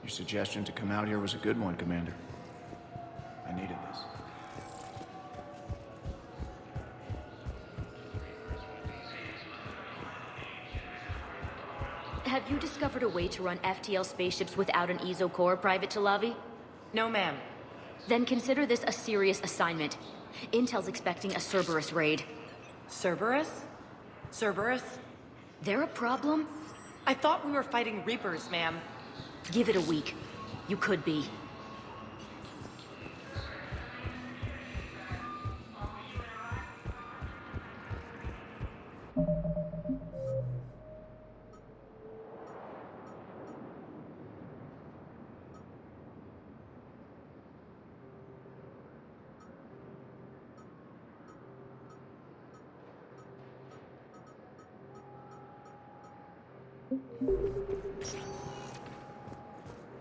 Your suggestion to come out here was a good one, Commander. I needed this. Have you discovered a way to run FTL spaceships without an EZO core, Private Talavi? No, ma'am. Then consider this a serious assignment. Intel's expecting a Cerberus raid. Cerberus? Cerberus? They're a problem? I thought we were fighting Reapers, ma'am. Give it a week. You could be.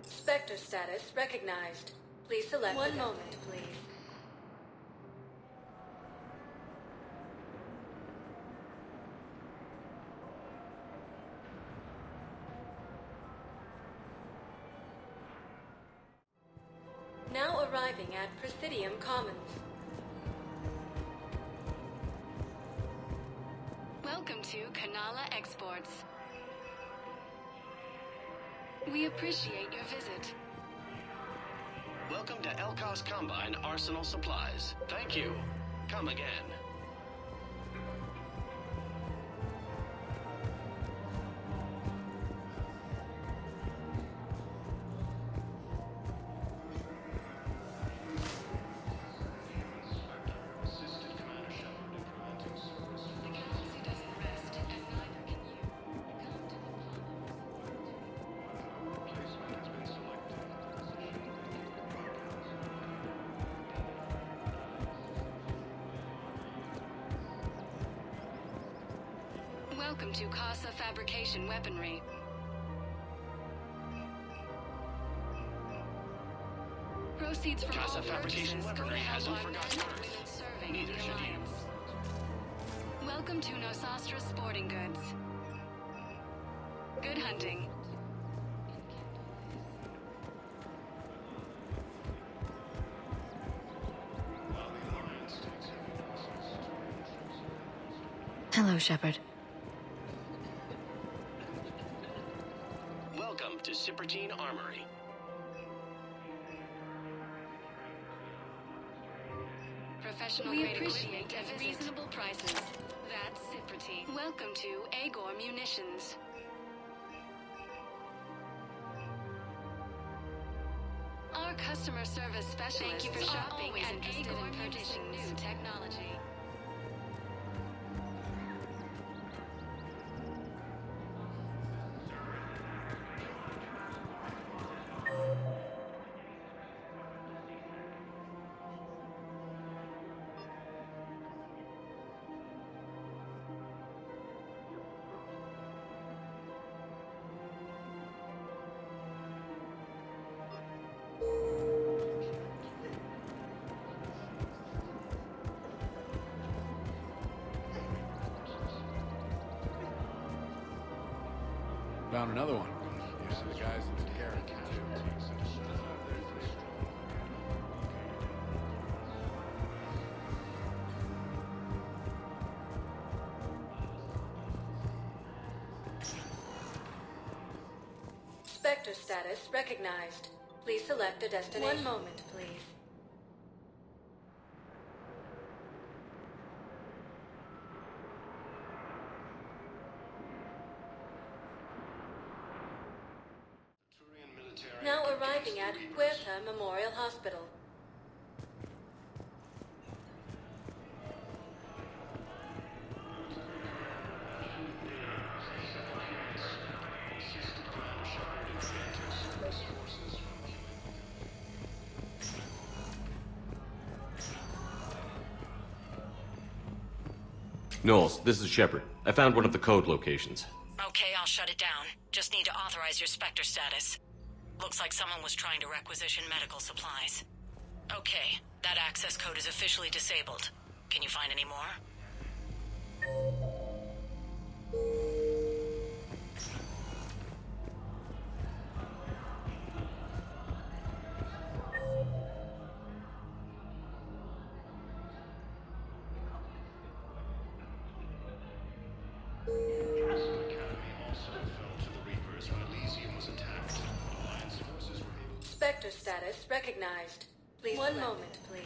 Spectre status recognized. Please select one moment, please. Now arriving at Presidium Commons. Welcome to Kanala Exports. We appreciate your visit. Welcome to Elkos Combine Arsenal Supplies. Thank you. Come again. Welcome to Casa Fabrication Weaponry. Proceeds from Casa all Fabrication purchases go to Weaponry help hasn't our forgotten men and Earth. women serving Neither the should you. Alliance. Welcome to Nosastra Sporting Goods. Good hunting. Hello, Shepard. Welcome to Cipertine Armory. Professional We grade appreciate equipment at reasonable prices. That's Cipertine. Welcome to Agor Munitions. Our customer service specialists Thank you for shopping always at interested Agor in purchasing Munitions. new technology. Found another one. These are the guys that took care of it, too. Spectre status recognized. Please select a destination. One moment, please. Now arriving at Huerta Memorial Hospital. Knowles, this is Shepard. I found one of the code locations. Okay, I'll shut it down. Just need to authorize your Spectre status. Looks like someone was trying to requisition medical supplies. Okay, that access code is officially disabled. Can you find any more? Spectre status recognized. Please one moment, please.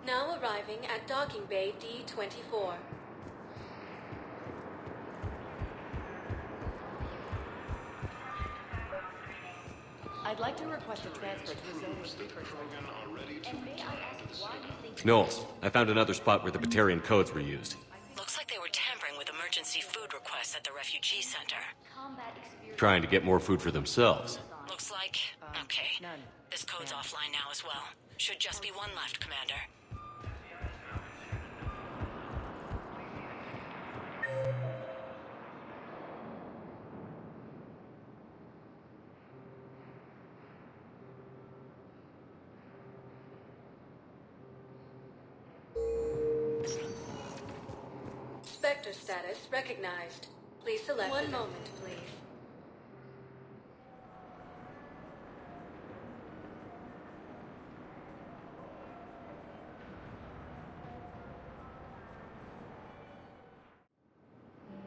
Now arriving at docking bay D-24. I'd like to request a transfer to the zone with Reaper training. And may I ask why you think... Knowles, I found another spot where the Batarian codes were used. Looks like they were tampering with emergency food requests at the refugee center. Combat experience... Trying to get more food for themselves. Looks like... Okay. None. This code's offline now as well. Should just be one left, Commander. Spectre status recognized. Please select one moment, please.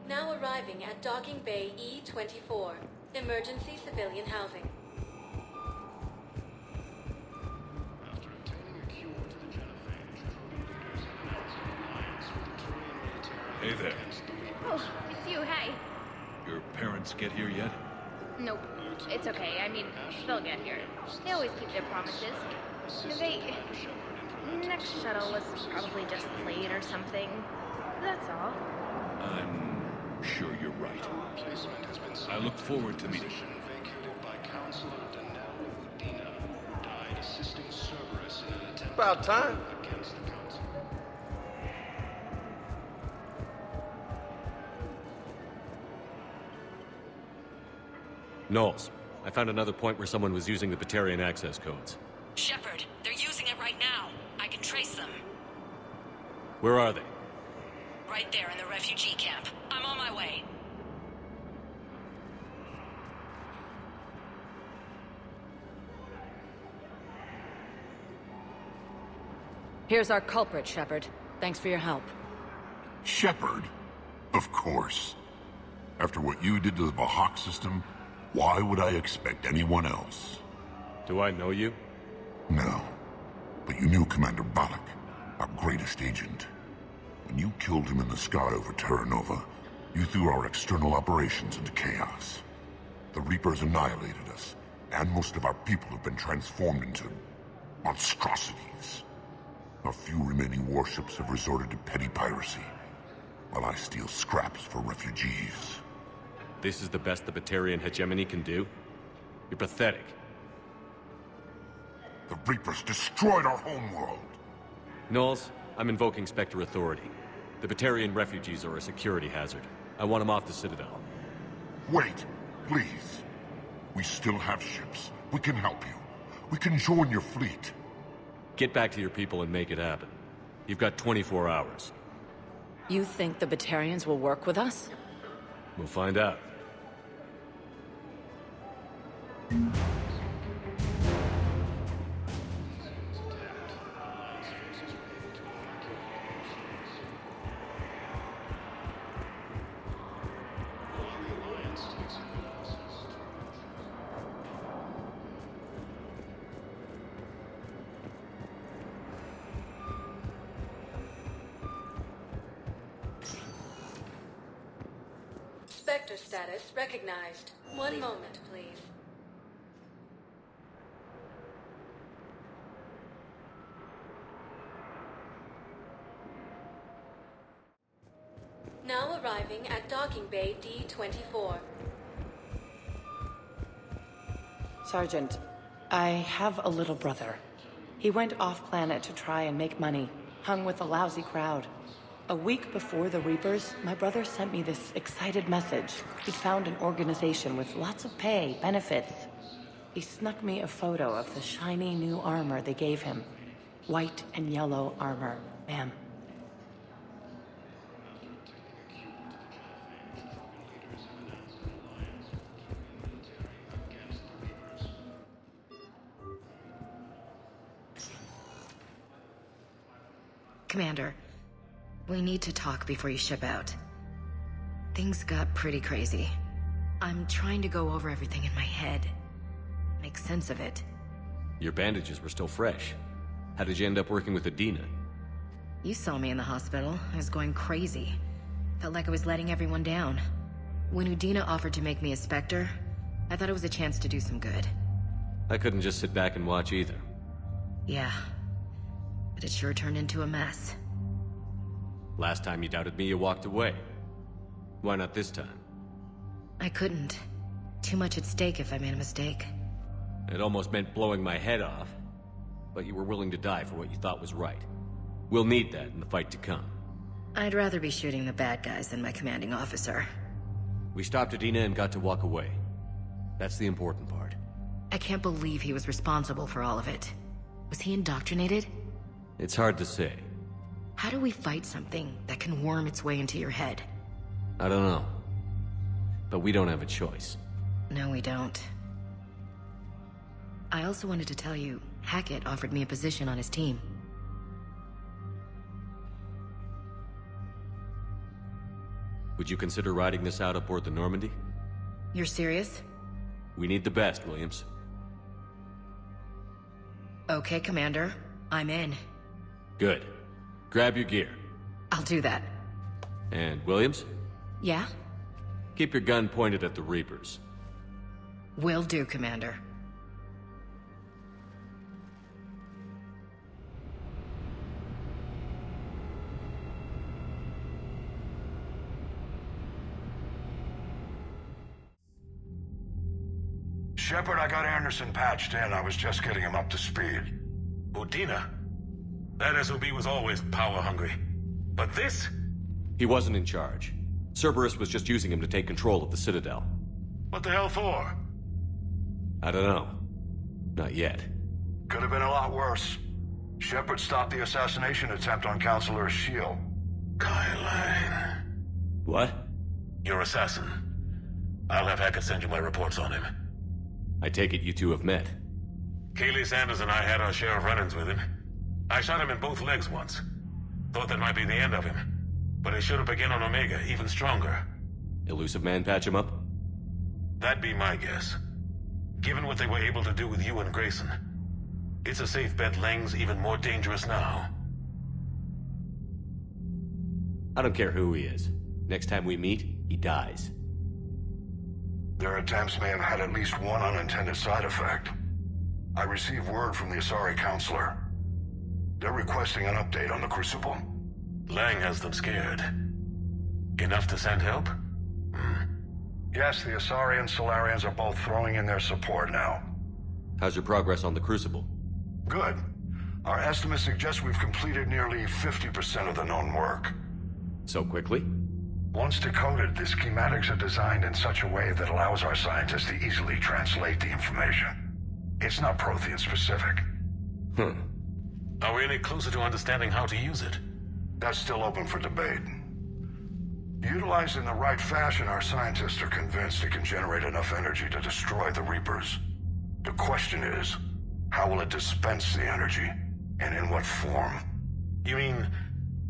Now arriving at docking bay E-24. Emergency civilian housing. After obtaining a cure to the genophage, leaders announced an alliance with the Turian military Hey there. against the Reapers. Oh, it's you, hey. Your parents get here yet? Nope. It's okay. I mean, they'll get here. They always keep their promises. Next shuttle was probably just late or something. That's all. I'm sure you're right. Replacement has been I look forward to meeting position vacated by Counselor Danelle Udina, who died assisting Cerberus in an attempt About time. against the Council. Knowles, I found another point where someone was using the Batarian access codes. Shepard, they're using it right now. I can trace them. Where are they? Right there in the refugee camp. I'm on my way. Here's our culprit, Shepard. Thanks for your help. Shepard? Of course. After what you did to the Bahak system, why would I expect anyone else? Do I know you? No. But you knew Commander Balak, our greatest agent. When you killed him in the sky over Terra Nova, you threw our external operations into chaos. The Reapers annihilated us, and most of our people have been transformed into monstrosities. A few remaining warships have resorted to petty piracy, while I steal scraps for refugees. This is the best the Batarian hegemony can do? You're pathetic. The Reapers destroyed our homeworld! Knowles, I'm invoking Spectre authority. The Batarian refugees are a security hazard. I want them off the Citadel. Wait, please. We still have ships. We can help you. We can join your fleet. Get back to your people and make it happen. You've got 24 hours. You think the Batarians will work with us? We'll find out. Spectre status recognized. One moment, please. Now arriving at docking bay D-24. Sergeant, I have a little brother. He went off-planet to try and make money, hung with a lousy crowd. A week before the Reapers, my brother sent me this excited message. He'd found an organization with lots of pay, benefits. He snuck me a photo of the shiny new armor they gave him. White and yellow armor, ma'am. Commander, We need to talk before you ship out. Things got pretty crazy. I'm trying to go over everything in my head. Make sense of it. Your bandages were still fresh. How did you end up working with Adina? You saw me in the hospital. I was going crazy. Felt like I was letting everyone down. When Udina offered to make me a Spectre, I thought it was a chance to do some good. I couldn't just sit back and watch either. Yeah. But it sure turned into a mess. Last time you doubted me, you walked away. Why not this time? I couldn't. Too much at stake if I made a mistake. It almost meant blowing my head off. But you were willing to die for what you thought was right. We'll need that in the fight to come. I'd rather be shooting the bad guys than my commanding officer. We stopped Adina and got to walk away. That's the important part. I can't believe he was responsible for all of it. Was he indoctrinated? It's hard to say. How do we fight something that can worm its way into your head? I don't know. But we don't have a choice. No, we don't. I also wanted to tell you, Hackett offered me a position on his team. Would you consider riding this out aboard the Normandy? You're serious? We need the best, Williams. Okay, Commander. I'm in. Good. Grab your gear. I'll do that. And Williams? Yeah? Keep your gun pointed at the Reapers. Will do, Commander. Shepard, I got Anderson patched in. I was just getting him up to speed. Udina? That SOB was always power-hungry. But this? He wasn't in charge. Cerberus was just using him to take control of the Citadel. What the hell for? I don't know. Not yet. Could have been a lot worse. Shepard stopped the assassination attempt on Counselor Shield. Kyle. What? Your assassin. I'll have Hackett send you my reports on him. I take it you two have met. Kaylee Sanders and I had our share of run-ins with him. I shot him in both legs once. Thought that might be the end of him. But he should have begun on Omega, even stronger. Elusive Man patch him up? That'd be my guess. Given what they were able to do with you and Grayson. It's a safe bet Lang's even more dangerous now. I don't care who he is. Next time we meet, he dies. Their attempts may have had at least one unintended side effect. I received word from the Asari Counselor. They're requesting an update on the Crucible. Lang has them scared. Enough to send help? Yes, the Asari and Solarians are both throwing in their support now. How's your progress on the Crucible? Good. Our estimates suggest we've completed nearly 50% of the known work. So quickly? Once decoded, the schematics are designed in such a way that allows our scientists to easily translate the information. It's not Prothean specific. Are we any closer to understanding how to use it? That's still open for debate. Utilized in the right fashion, our scientists are convinced it can generate enough energy to destroy the Reapers. The question is, how will it dispense the energy, and in what form? You mean,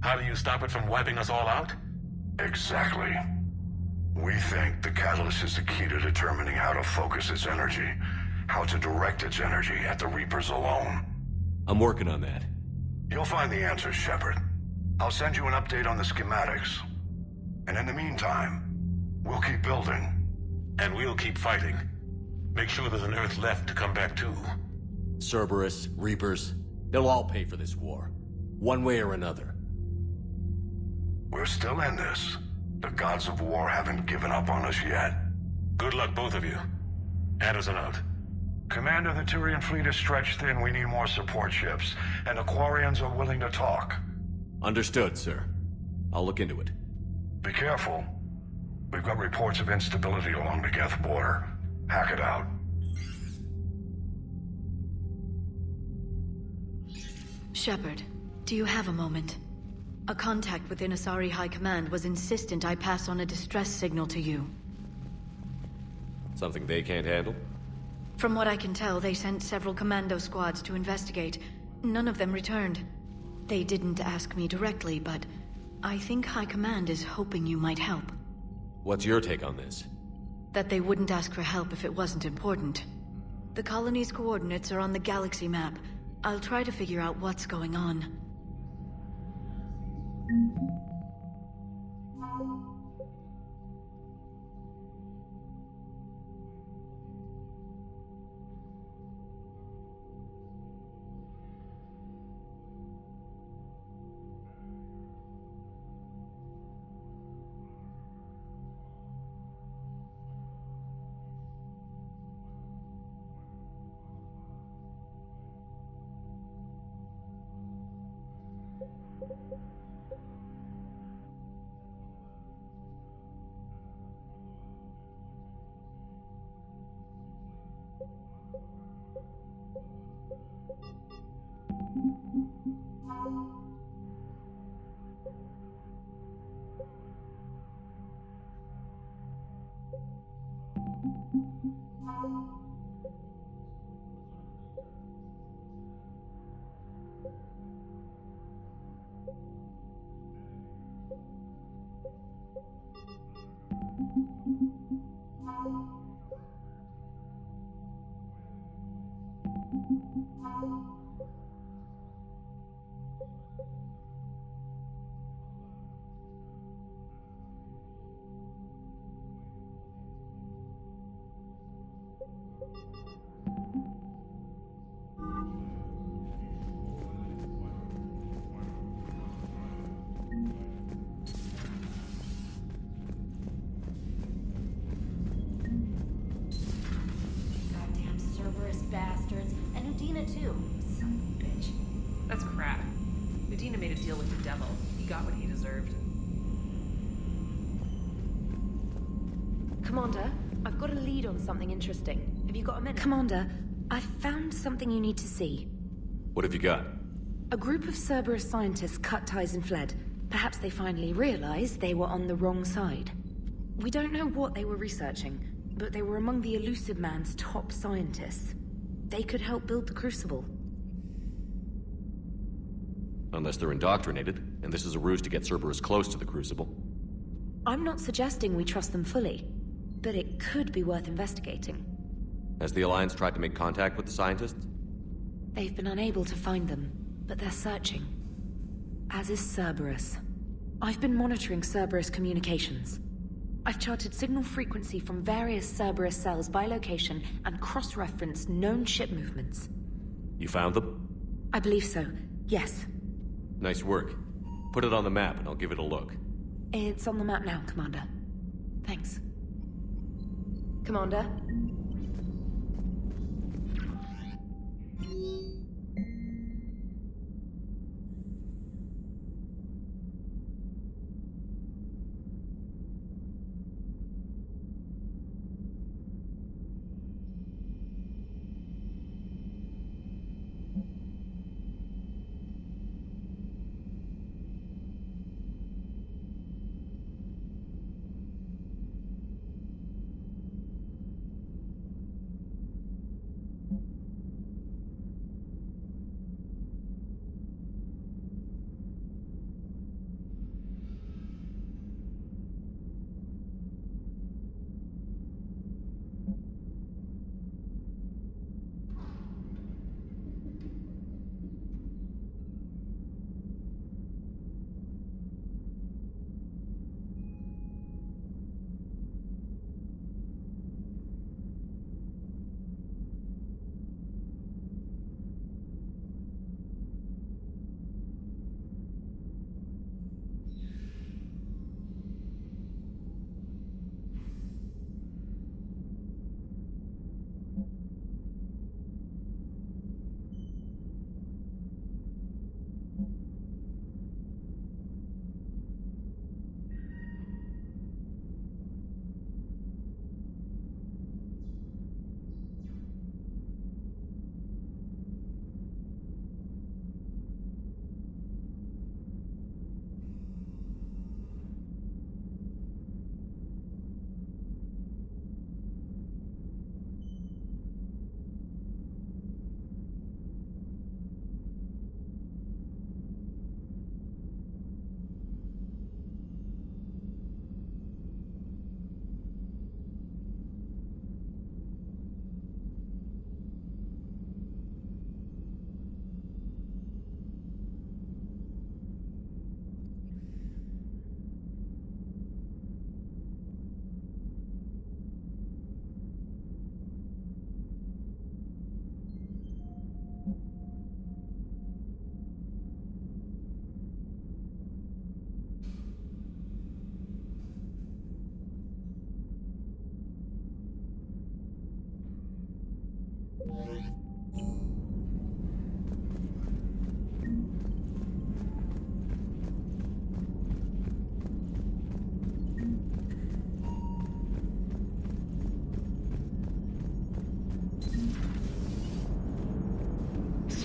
how do you stop it from wiping us all out? Exactly. We think the catalyst is the key to determining how to focus its energy, how to direct its energy at the Reapers alone. I'm working on that. You'll find the answers, Shepard. I'll send you an update on the schematics. And in the meantime, we'll keep building. And we'll keep fighting. Make sure there's an Earth left to come back to. Cerberus, Reapers, they'll all pay for this war. One way or another. We're still in this. The gods of war haven't given up on us yet. Good luck, both of you. Anderson out. Commander, the Turian fleet is stretched thin. We need more support ships. And the Quarians are willing to talk. Understood, sir. I'll look into it. Be careful. We've got reports of instability along the Geth border. Hack it out. Shepard, do you have a moment? A contact within Asari High Command was insistent I pass on a distress signal to you. Something they can't handle? From what I can tell, they sent several commando squads to investigate. None of them returned. They didn't ask me directly, but I think High Command is hoping you might help. What's your take on this? That they wouldn't ask for help if it wasn't important. The colony's coordinates are on the galaxy map. I'll try to figure out what's going on. Goddamn Cerberus bastards. And Udina too. Son of a bitch. That's crap. Udina made a deal with the devil. He got what he deserved. Commander, I've got a lead on something interesting. Have you got a minute? Commander, I found something you need to see. What have you got? A group of Cerberus scientists cut ties and fled. Perhaps they finally realized they were on the wrong side. We don't know what they were researching, but they were among the Elusive Man's top scientists. They could help build the Crucible. Unless they're indoctrinated, and this is a ruse to get Cerberus close to the Crucible. I'm not suggesting we trust them fully, but it could be worth investigating. Has the Alliance tried to make contact with the scientists? They've been unable to find them, but they're searching. As is Cerberus. I've been monitoring Cerberus communications. I've charted signal frequency from various Cerberus cells by location and cross-referenced known ship movements. You found them? I believe so, yes. Nice work. Put it on the map and I'll give it a look. It's on the map now, Commander. Thanks. Commander?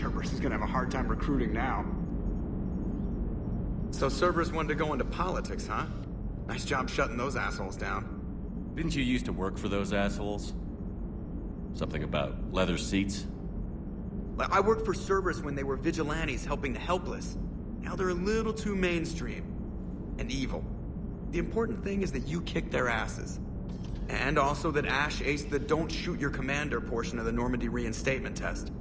Cerberus is gonna have a hard time recruiting now. So Cerberus wanted to go into politics, huh? Nice job shutting those assholes down. Didn't you used to work for those assholes? Something about leather seats? I worked for Cerberus when they were vigilantes helping the helpless. Now they're a little too mainstream. And evil. The important thing is that you kicked their asses. And also that Ash aced the don't shoot your commander portion of the Normandy reinstatement test.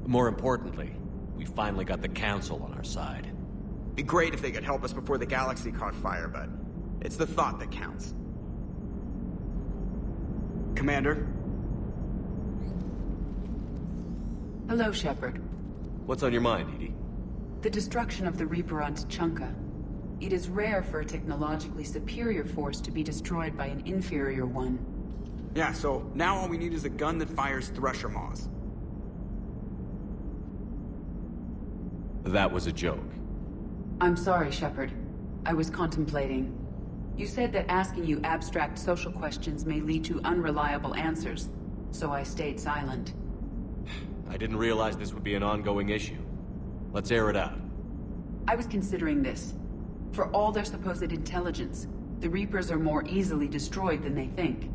More importantly, we finally got the Council on our side. Be great if they could help us before the galaxy caught fire, but it's the thought that counts. Commander? Hello, Shepard. What's on your mind, Edie? The destruction of the Reaper on Tuchanka. It is rare for a technologically superior force to be destroyed by an inferior one. Yeah, so now all we need is a gun that fires Thresher Maws. That was a joke. I'm sorry, Shepard. I was contemplating. You said that asking you abstract social questions may lead to unreliable answers, so I stayed silent. I didn't realize this would be an ongoing issue. Let's air it out. I was considering this. For all their supposed intelligence, the Reapers are more easily destroyed than they think.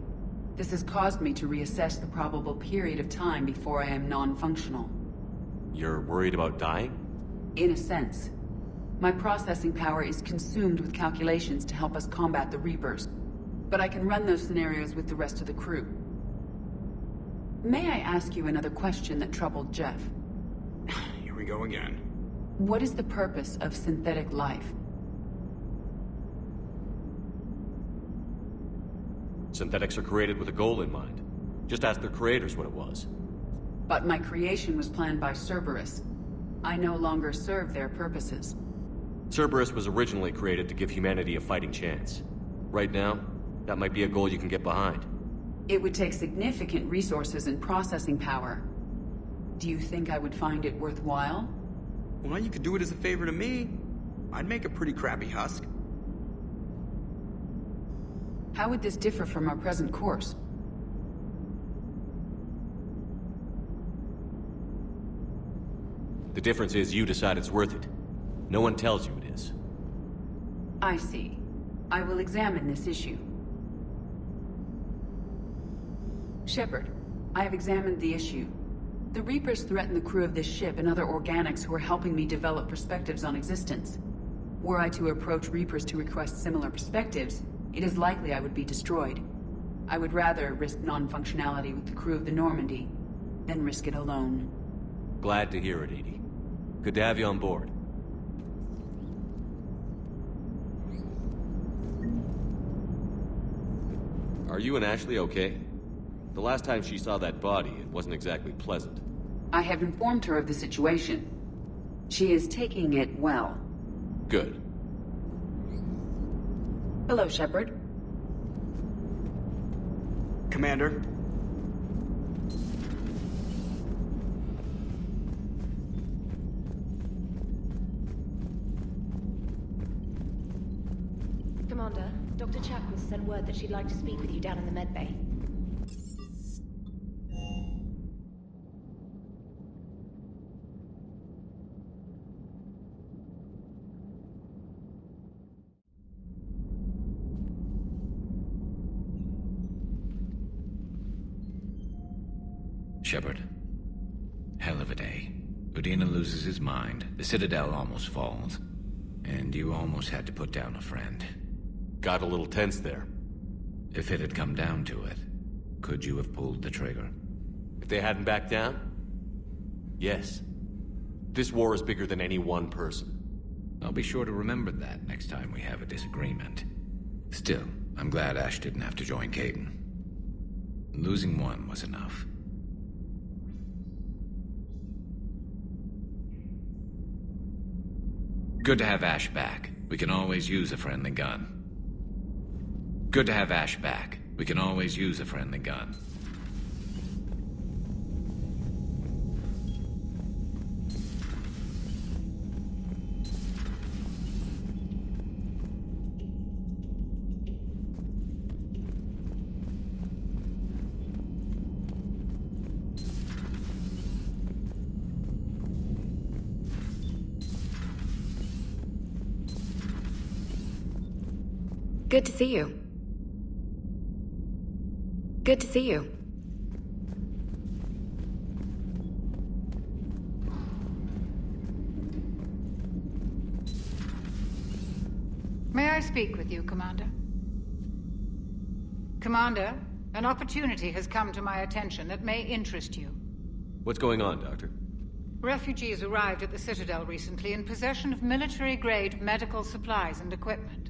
This has caused me to reassess the probable period of time before I am non-functional. You're worried about dying? In a sense. My processing power is consumed with calculations to help us combat the Reapers. But I can run those scenarios with the rest of the crew. May I ask you another question that troubled Jeff? Here we go again. What is the purpose of synthetic life? Synthetics are created with a goal in mind. Just ask their creators what it was. But my creation was planned by Cerberus. I no longer serve their purposes. Cerberus was originally created to give humanity a fighting chance. Right now, that might be a goal you can get behind. It would take significant resources and processing power. Do you think I would find it worthwhile? Well, you could do it as a favor to me. I'd make a pretty crappy husk. How would this differ from our present course? The difference is you decide it's worth it. No one tells you it is. I see. I will examine this issue. Shepard, I have examined the issue. The Reapers threaten the crew of this ship and other organics who are helping me develop perspectives on existence. Were I to approach Reapers to request similar perspectives, it is likely I would be destroyed. I would rather risk non-functionality with the crew of the Normandy than risk it alone. Glad to hear it, Edie. Good to have you on board. Are you and Ashley okay? The last time she saw that body, it wasn't exactly pleasant. I have informed her of the situation. She is taking it well. Good. Hello, Shepard. Commander? Commander, Dr. Chapman sent word that she'd like to speak with you down in the medbay. Shepard. Hell of a day. Udina loses his mind, the Citadel almost falls, and you almost had to put down a friend. Got a little tense there. If it had come down to it, could you have pulled the trigger? If they hadn't backed down? Yes. This war is bigger than any one person. I'll be sure to remember that next time we have a disagreement. Still, I'm glad Ash didn't have to join Caden. Losing one was enough. Good to have Ash back. We can always use a friendly gun. Good to have Ash back. We can always use a friendly gun. Good to see you. Good to see you. May I speak with you, Commander? Commander, an opportunity has come to my attention that may interest you. What's going on, Doctor? Refugees arrived at the Citadel recently in possession of military-grade medical supplies and equipment.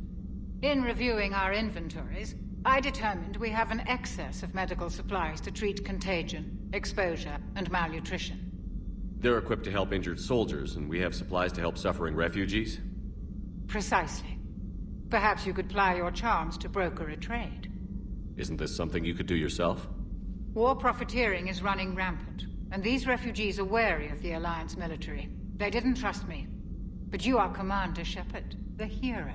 In reviewing our inventories, I determined we have an excess of medical supplies to treat contagion, exposure, and malnutrition. They're equipped to help injured soldiers, and we have supplies to help suffering refugees? Precisely. Perhaps you could ply your charms to broker a trade. Isn't this something you could do yourself? War profiteering is running rampant, and these refugees are wary of the Alliance military. They didn't trust me. But you are Commander Shepard, the hero.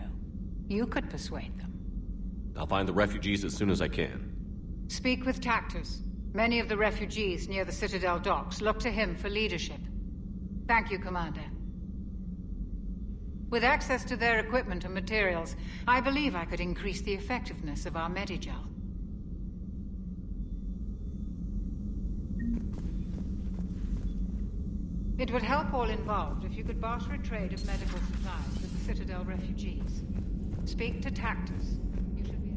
You could persuade them. I'll find the refugees as soon as I can. Speak with Tactus. Many of the refugees near the Citadel docks look to him for leadership. Thank you, Commander. With access to their equipment and materials, I believe I could increase the effectiveness of our Medigel. It would help all involved if you could barter a trade of medical supplies with the Citadel refugees. Speak to Tactus. You should be...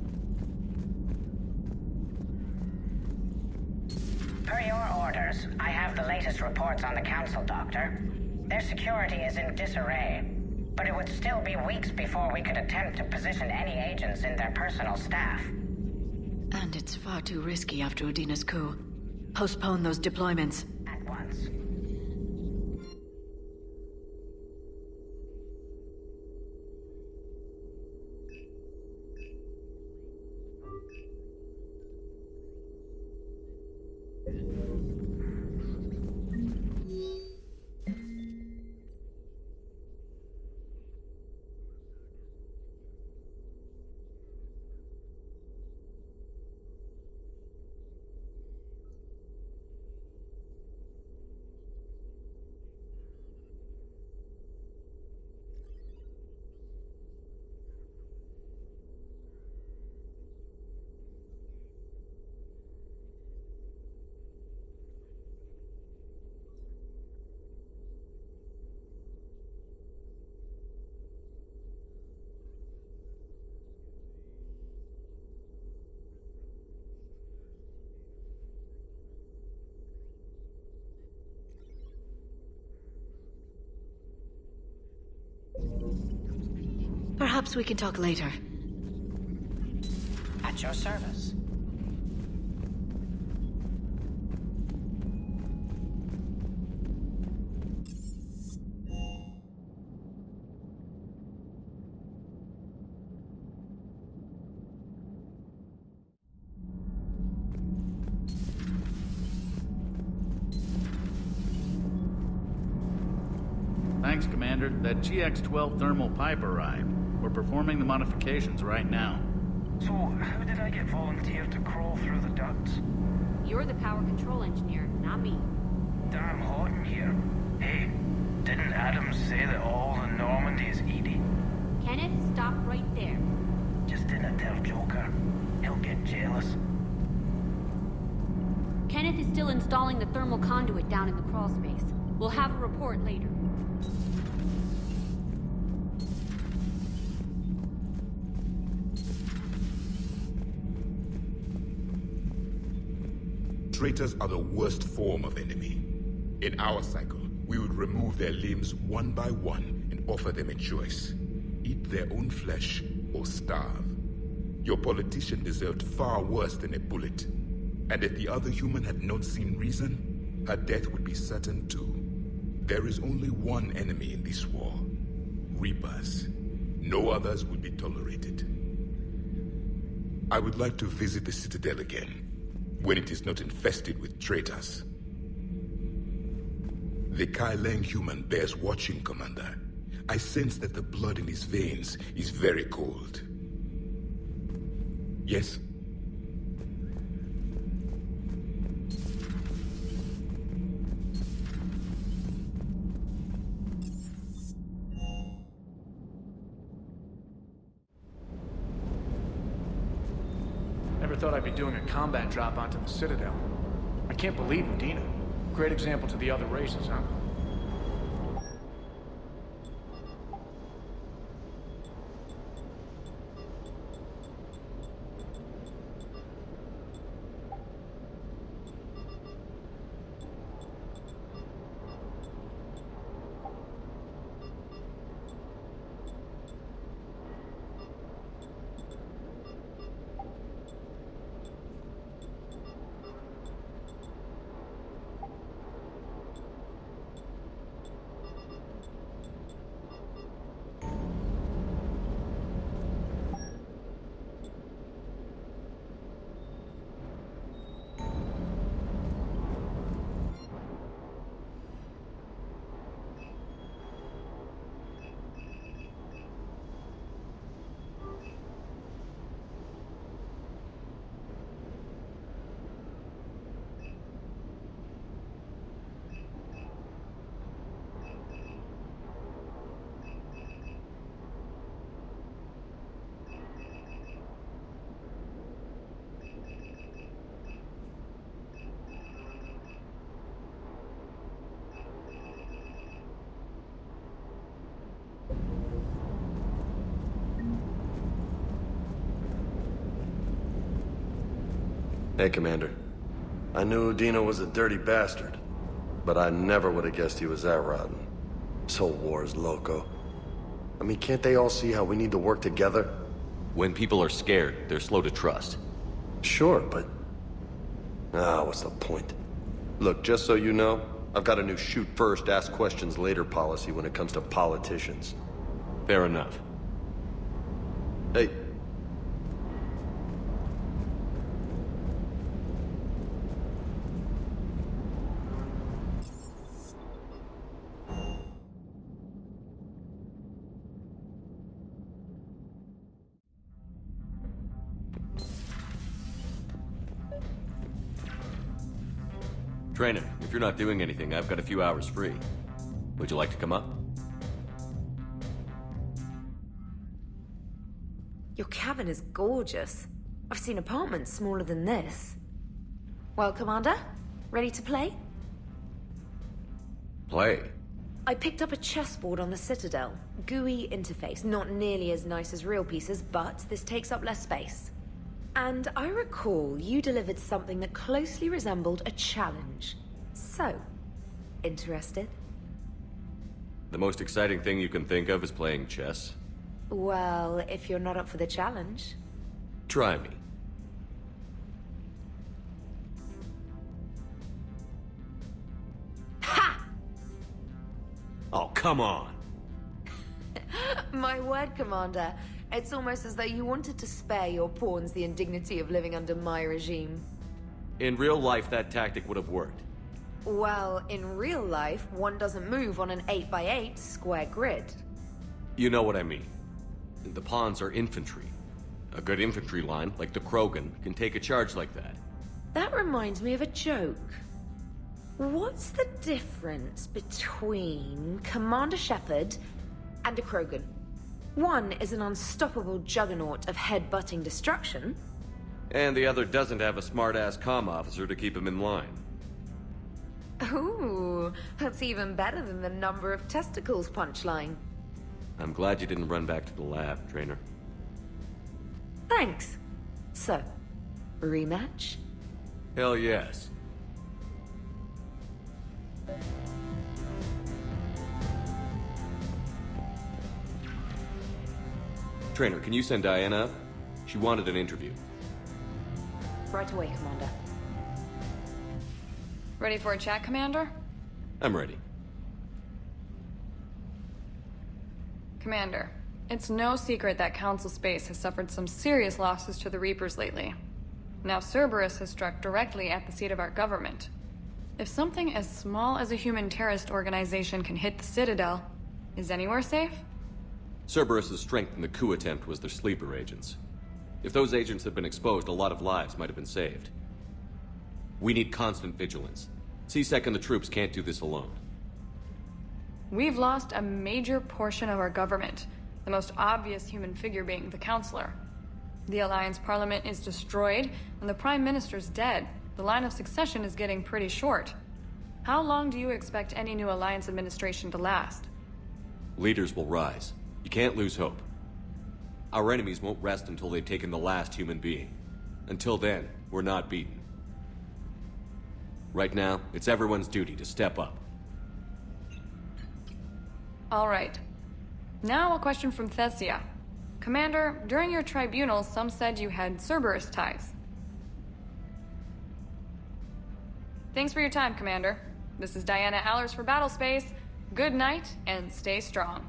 Per your orders, I have the latest reports on the Council, Doctor. Their security is in disarray, but it would still be weeks before we could attempt to position any agents in their personal staff. And it's far too risky after Udina's coup. Postpone those deployments. At once. Perhaps we can talk later. At your service. Thanks, Commander. That GX-12 thermal pipe arrived. We're performing the modifications right now. So, how did I get volunteered to crawl through the ducts? You're the power control engineer, not me. Damn hot in here. Hey, didn't Adams say that all the Normandy is Edie? Kenneth, stop right there. Just didn't tell Joker. He'll get jealous. Kenneth is still installing the thermal conduit down in the crawl space. We'll have a report later. Traitors are the worst form of enemy. In our cycle, we would remove their limbs one by one and offer them a choice. Eat their own flesh or starve. Your politician deserved far worse than a bullet. And if the other human had not seen reason, her death would be certain too. There is only one enemy in this war. Reapers. No others will be tolerated. I would like to visit the Citadel again, when it is not infested with traitors. The Kai Leng human bears watching, Commander. I sense that the blood in his veins is very cold. Yes? Never thought I'd be doing a combat drop onto the Citadel. I can't believe Udina. Great example to the other races, huh? Hey, Commander. I knew Udina was a dirty bastard, but I never would have guessed he was that rotten. This whole war is loco. I mean, can't they all see how we need to work together? When people are scared, they're slow to trust. Sure, but... what's the point? Look, just so you know, I've got a new shoot first, ask questions later policy when it comes to politicians. Fair enough. Hey. Trainer, if you're not doing anything, I've got a few hours free. Would you like to come up? Your cabin is gorgeous. I've seen apartments smaller than this. Well, Commander, ready to play? Play? I picked up a chessboard on the Citadel. GUI interface, not nearly as nice as real pieces, but this takes up less space. And I recall you delivered something that closely resembled a challenge. So, interested? The most exciting thing you can think of is playing chess. Well, if you're not up for the challenge. Try me. Ha! Oh, come on! My word, Commander. It's almost as though you wanted to spare your pawns the indignity of living under my regime. In real life, that tactic would have worked. Well, in real life, one doesn't move on an 8x8 square grid. You know what I mean. The pawns are infantry. A good infantry line, like the Krogan, can take a charge like that. That reminds me of a joke. What's the difference between Commander Shepard and a Krogan? One is an unstoppable juggernaut of head-butting destruction. And the other doesn't have a smart-ass comm officer to keep him in line. Ooh, that's even better than the number of testicles punchline. I'm glad you didn't run back to the lab, Trainer. Thanks. So, rematch? Hell yes. Trainer, can you send Diana up? She wanted an interview. Right away, Commander. Ready for a chat, Commander? I'm ready. Commander, it's no secret that Council Space has suffered some serious losses to the Reapers lately. Now Cerberus has struck directly at the seat of our government. If something as small as a human terrorist organization can hit the Citadel, is anywhere safe? Cerberus' strength in the coup attempt was their sleeper agents. If those agents had been exposed, a lot of lives might have been saved. We need constant vigilance. C-Sec and the troops can't do this alone. We've lost a major portion of our government, the most obvious human figure being the Counselor. The Alliance Parliament is destroyed, and the Prime Minister's dead. The line of succession is getting pretty short. How long do you expect any new Alliance administration to last? Leaders will rise. You can't lose hope. Our enemies won't rest until they've taken the last human being. Until then, we're not beaten. Right now, it's everyone's duty to step up. All right. Now a question from Thessia. Commander, during your tribunal, some said you had Cerberus ties. Thanks for your time, Commander. This is Diana Allers for Battlespace. Good night, and stay strong.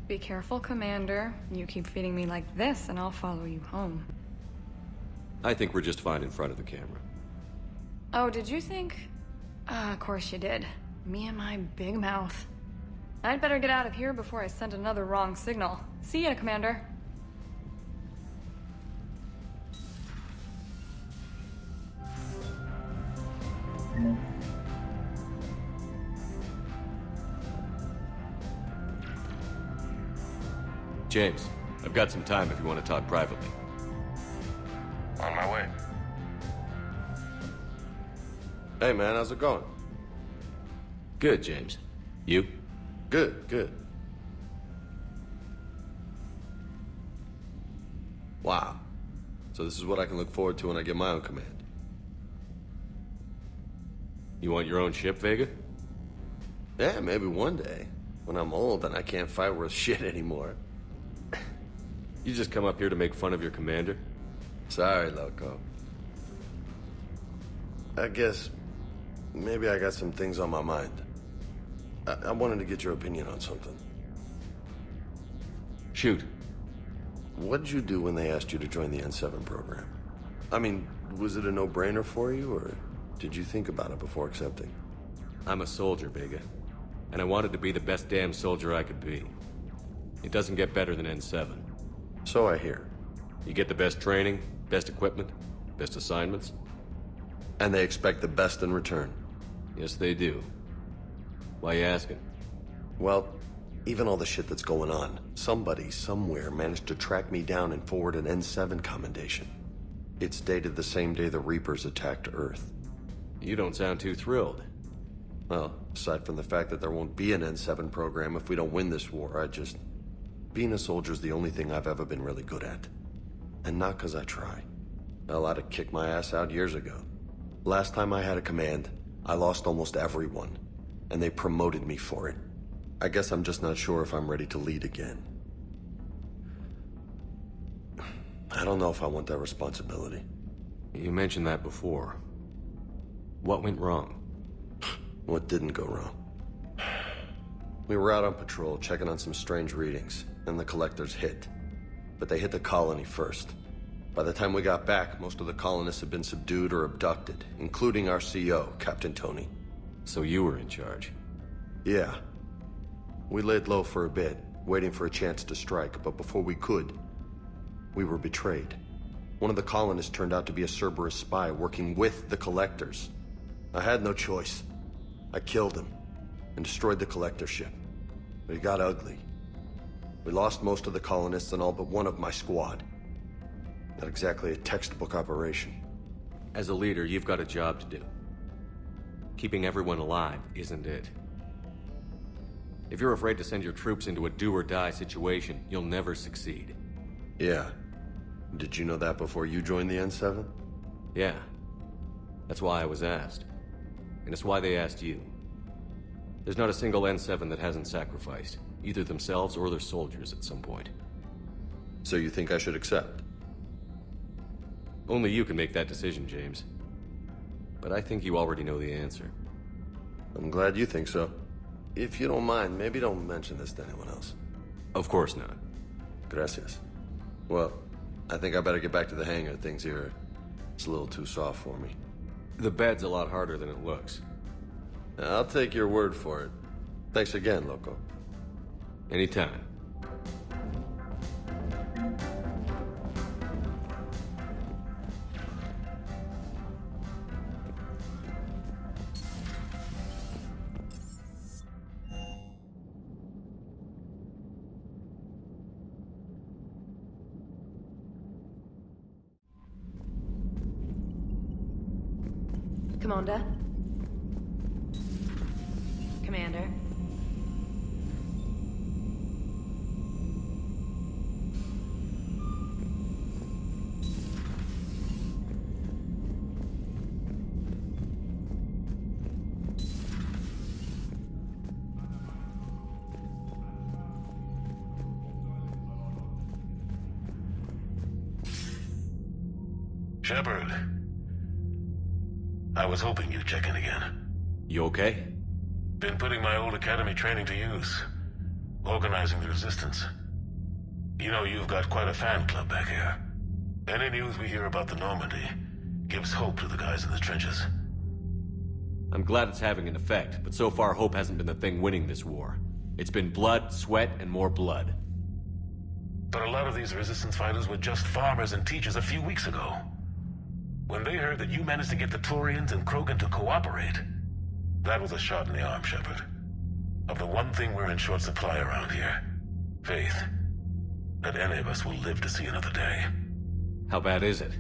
Be careful, Commander. You keep feeding me like this, and I'll follow you home. I think we're just fine in front of the camera. Oh, did you think? Of course you did. Me and my big mouth. I'd better get out of here before I send another wrong signal. See ya, Commander. James, I've got some time if you want to talk privately. On my way. Hey man, how's it going? Good, James. You? Good, good. Wow. So this is what I can look forward to when I get my own command. You want your own ship, Vega? Yeah, maybe one day. When I'm old and I can't fight worth shit anymore. You just come up here to make fun of your commander? Sorry, Loco. I guess maybe I got some things on my mind. I wanted to get your opinion on something. Shoot. What did you do when they asked you to join the N7 program? I mean, was it a no-brainer for you, or did you think about it before accepting? I'm a soldier, Vega. And I wanted to be the best damn soldier I could be. It doesn't get better than N7. So I hear. You get the best training, best equipment, best assignments. And they expect the best in return. Yes, they do. Why you asking? Well, even all the shit that's going on, somebody somewhere managed to track me down and forward an N7 commendation. It's dated the same day the Reapers attacked Earth. You don't sound too thrilled. Well, aside from the fact that there won't be an N7 program if we don't win this war, being a soldier's the only thing I've ever been really good at. And not because I try. Hell, I'd have kicked my ass out years ago. Last time I had a command, I lost almost everyone. And they promoted me for it. I guess I'm just not sure if I'm ready to lead again. I don't know if I want that responsibility. You mentioned that before. What went wrong? What didn't go wrong? We were out on patrol, checking on some strange readings, and the collectors hit. But they hit the colony first. By the time we got back, most of the colonists had been subdued or abducted, including our CO, Captain Tony. So you were in charge? Yeah. We laid low for a bit, waiting for a chance to strike, but before we could, we were betrayed. One of the colonists turned out to be a Cerberus spy working with the collectors. I had no choice. I killed him and destroyed the collector ship. But it got ugly. We lost most of the colonists and all but one of my squad. Not exactly a textbook operation. As a leader, you've got a job to do. Keeping everyone alive isn't it. If you're afraid to send your troops into a do-or-die situation, you'll never succeed. Yeah. Did you know that before you joined the N7? Yeah. That's why I was asked. And it's why they asked you. There's not a single N7 that hasn't sacrificed, either themselves or their soldiers at some point. So you think I should accept? Only you can make that decision, James. But I think you already know the answer. I'm glad you think so. If you don't mind, maybe don't mention this to anyone else. Of course not. Gracias. Well, I think I better get back to the hangar. Things here, it's a little too soft for me. The bed's a lot harder than it looks. I'll take your word for it. Thanks again, Loco. Anytime. Commander? Commander? Shepard. I was hoping you'd check in again. You okay? Been putting my old academy training to use. Organizing the resistance. You know, you've got quite a fan club back here. Any news we hear about the Normandy gives hope to the guys in the trenches. I'm glad it's having an effect, but so far hope hasn't been the thing winning this war. It's been blood, sweat, and more blood. But a lot of these resistance fighters were just farmers and teachers a few weeks ago. When they heard that you managed to get the Turians and Krogan to cooperate, that was a shot in the arm, Shepard. Of the one thing we're in short supply around here, faith. That any of us will live to see another day. How bad is it?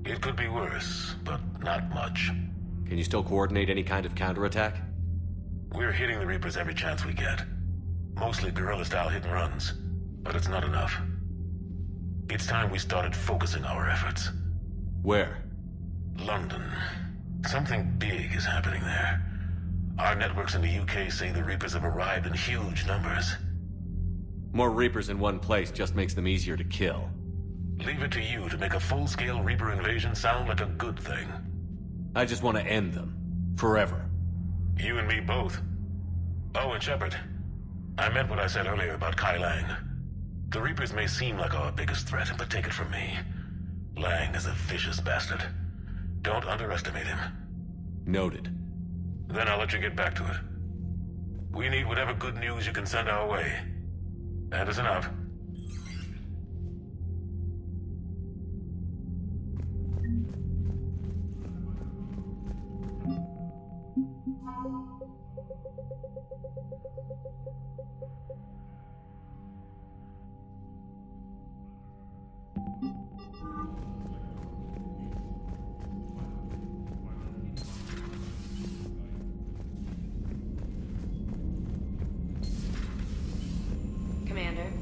It could be worse, but not much. Can you still coordinate any kind of counterattack? We're hitting the Reapers every chance we get. Mostly guerrilla-style hit-and-runs, but it's not enough. It's time we started focusing our efforts. Where? London. Something big is happening there. Our networks in the UK say the Reapers have arrived in huge numbers. More Reapers in one place just makes them easier to kill. Leave it to you to make a full-scale Reaper invasion sound like a good thing. I just want to end them. Forever. You and me both. Oh, and Shepard. I meant what I said earlier about Kai Lang. The Reapers may seem like our biggest threat, but take it from me. Lang is a vicious bastard. Don't underestimate him. Noted. Then I'll let you get back to it. We need whatever good news you can send our way. That is enough. Commander?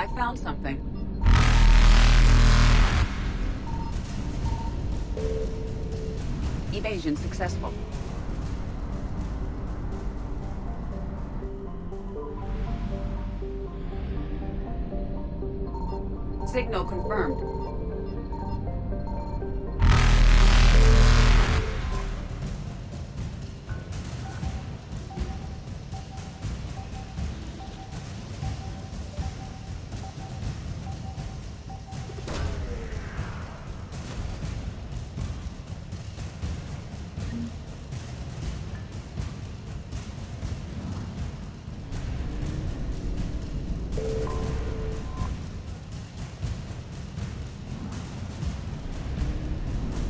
I found something. Evasion successful. Signal confirmed.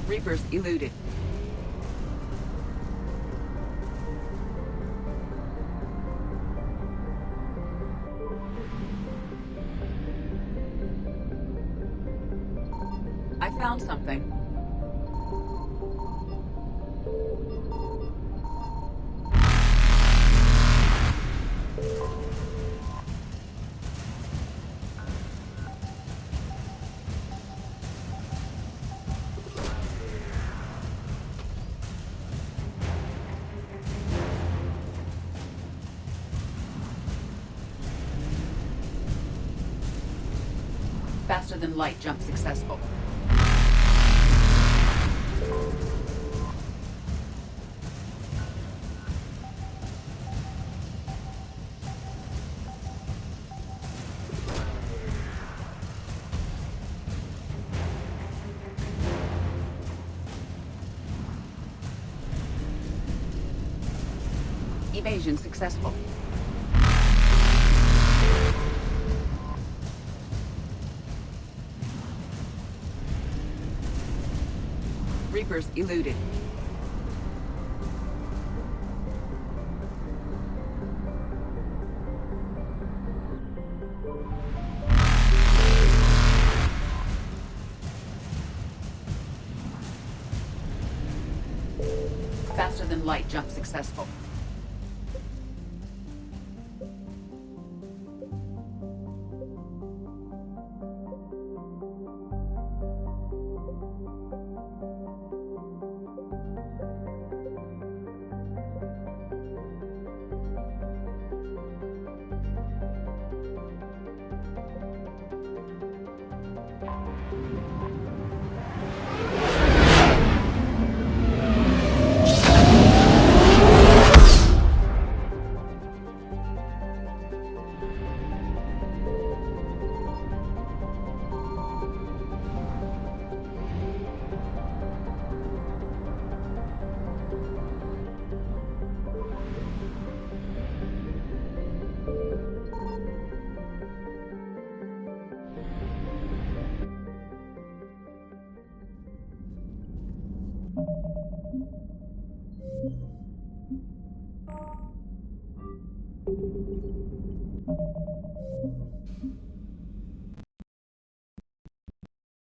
Reapers eluded. I found something. Faster than light jump successful. Evasion successful. Reapers eluded. Faster than light jump successful.